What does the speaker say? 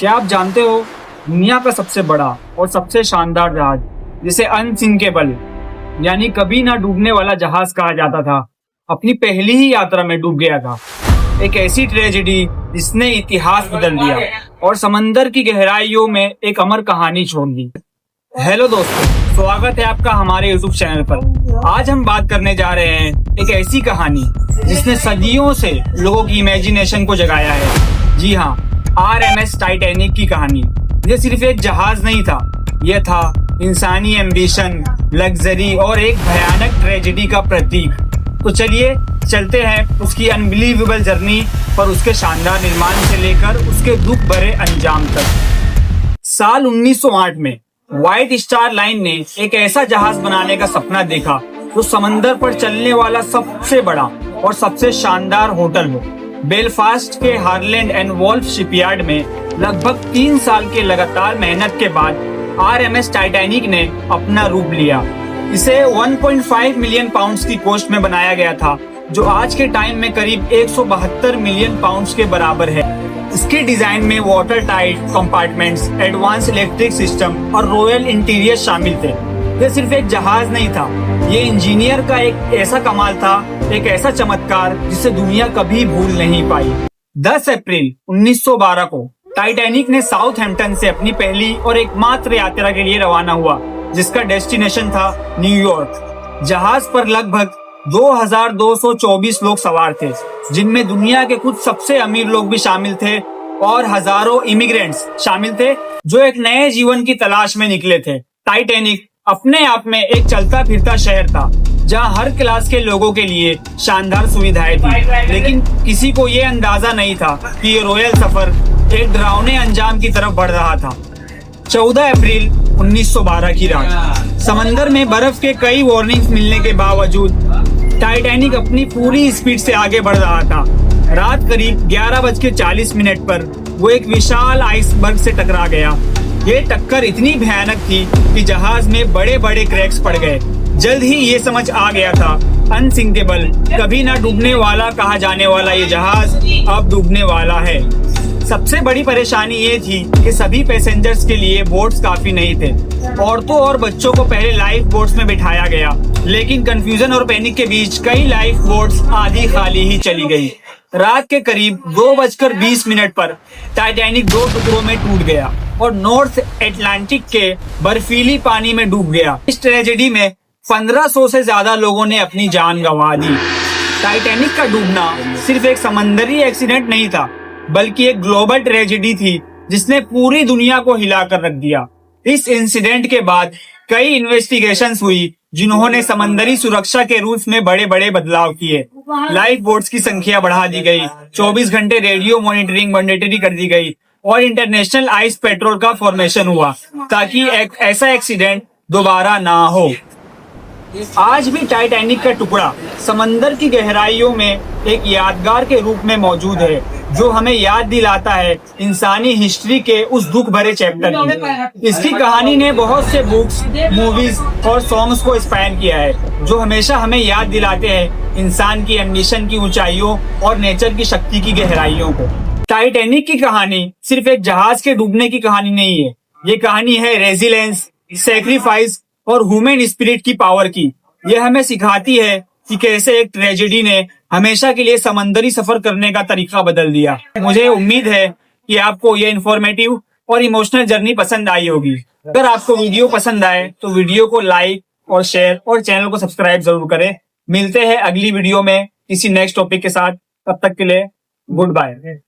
क्या आप जानते हो, दुनिया का सबसे बड़ा और सबसे शानदार जहाज जिसे अनसिंकेबल यानी कभी ना डूबने वाला जहाज कहा जाता था, अपनी पहली ही यात्रा में डूब गया था। एक ऐसी ट्रेजेडी जिसने इतिहास बदल दिया और समंदर की गहराइयों में एक अमर कहानी छोड़ दी। हेलो दोस्तों, स्वागत है आपका हमारे YouTube चैनल पर। आज हम बात करने जा रहे हैं एक ऐसी कहानी जिसने सदियों से लोगों की इमेजिनेशन को जगाया है। जी हाँ, RMS टाइटैनिक की कहानी। ये सिर्फ एक जहाज नहीं था, यह था इंसानी एम्बिशन, लग्जरी और एक भयानक ट्रेजेडी का प्रतीक। तो चलिए चलते हैं उसकी अनबिलीवेबल जर्नी पर, उसके शानदार निर्माण से लेकर उसके दुख भरे अंजाम तक। साल 1908 में व्हाइट स्टार लाइन ने एक ऐसा जहाज बनाने का सपना देखा जो समंदर पर चलने वाला सबसे बड़ा और सबसे शानदार होटल हो। बेलफास्ट के हार्लैंड एंड वोल्फ शिपयार्ड में लगभग 3 साल के लगातार मेहनत के बाद RMS टाइटैनिक ने अपना रूप लिया। इसे 1.5 मिलियन पाउंड्स की कॉस्ट में बनाया गया था, जो आज के टाइम में करीब 172 मिलियन पाउंड्स के बराबर है। इसके डिजाइन में water tight compartments, advance electric system और रॉयल इंटीरियर शामिल थे। ये सिर्फ एक जहाज नहीं था, ये इंजीनियर का एक ऐसा कमाल था, एक ऐसा चमत्कार जिसे दुनिया कभी भूल नहीं पाई। 10 अप्रैल 1912 को टाइटैनिक ने साउथहैम्पटन से अपनी पहली और एकमात्र यात्रा के लिए रवाना हुआ, जिसका डेस्टिनेशन था न्यूयॉर्क। जहाज पर लगभग 2224 लोग सवार थे, जिनमें दुनिया के कुछ सबसे अमीर लोग भी शामिल थे और हजारों इमिग्रेंट्स शामिल थे जो एक नए जीवन की तलाश में निकले थे। टाइटैनिक अपने आप में एक चलता फिरता शहर था, जहां हर क्लास के लोगों के लिए शानदार सुविधाएं थी, लेकिन किसी को ये अंदाजा नहीं था कि ये रॉयल सफर एक डरावने अंजाम की तरफ बढ़ रहा था। 14 अप्रैल 1912 की रात, समंदर में बर्फ के कई वार्निंग्स मिलने के बावजूद टाइटैनिक अपनी पूरी स्पीड से आगे बढ़ रहा था। रात करीब 11:40 पर वो एक विशाल आइसबर्ग से टकरा गया। ये टक्कर इतनी भयानक थी कि जहाज में बड़े बड़े क्रैक्स पड़ गए। जल्द ही ये समझ आ गया था, अनसिंकेबल, कभी ना डूबने वाला कहा जाने वाला ये जहाज अब डूबने वाला है। सबसे बड़ी परेशानी ये थी कि सभी पैसेंजर्स के लिए बोट्स काफी नहीं थे। औरतों और बच्चों को पहले लाइफ बोट्स में बिठाया गया, लेकिन कंफ्यूजन और पैनिक के बीच कई लाइफ बोट्स आधी खाली ही चली गई। रात के करीब 2:20 पर टाइटैनिक 2 टुकड़ों में टूट गया और नॉर्थ अटलांटिक के बर्फीली पानी में डूब गया। इस ट्रेजेडी में 1500 से ज्यादा लोगों ने अपनी जान गंवा दी। टाइटैनिक का डूबना सिर्फ एक समंदरी एक्सीडेंट नहीं था, बल्कि एक ग्लोबल ट्रेजेडी थी जिसने पूरी दुनिया को हिलाकर रख दिया। इस इंसिडेंट के बाद कई इन्वेस्टिगेशंस हुई, जिन्होंने समंदरी सुरक्षा के रूल्स में बड़े बड़े बदलाव किए। लाइफ बोट्स की संख्या बढ़ा दी गई, 24 घंटे रेडियो मॉनिटरिंग मैंडेटरी कर दी गई और इंटरनेशनल आइस पेट्रोल का फॉर्मेशन हुआ, ताकि एक ऐसा एक्सीडेंट दोबारा ना हो। आज भी टाइटैनिक का टुकड़ा समंदर की गहराइयों में एक यादगार के रूप में मौजूद है, जो हमें याद दिलाता है इंसानी हिस्ट्री के उस दुख भरे चैप्टर की। इसकी कहानी ने बहुत से बुक्स, मूवीज और सॉन्ग्स को इंस्पायर किया है, जो हमेशा हमें याद दिलाते हैं इंसान की एम्बिशन की ऊंचाइयों और नेचर की शक्ति की गहराइयों को। टाइटैनिक की कहानी सिर्फ एक जहाज के डूबने की कहानी नहीं है, ये कहानी है रेजिलेंस, सैक्रिफाइस और ह्यूमन स्पिरिट की पावर की। यह हमें सिखाती है कि कैसे एक ट्रेजेडी ने हमेशा के लिए समंदरी सफर करने का तरीका बदल दिया। मुझे उम्मीद है कि आपको यह इंफॉर्मेटिव और इमोशनल जर्नी पसंद आई होगी। अगर आपको वीडियो पसंद आए तो वीडियो को लाइक और शेयर और चैनल को सब्सक्राइब जरूर करें। मिलते हैं अगली वीडियो में किसी नेक्स्ट टॉपिक के साथ। तब तक के लिए गुड बाय।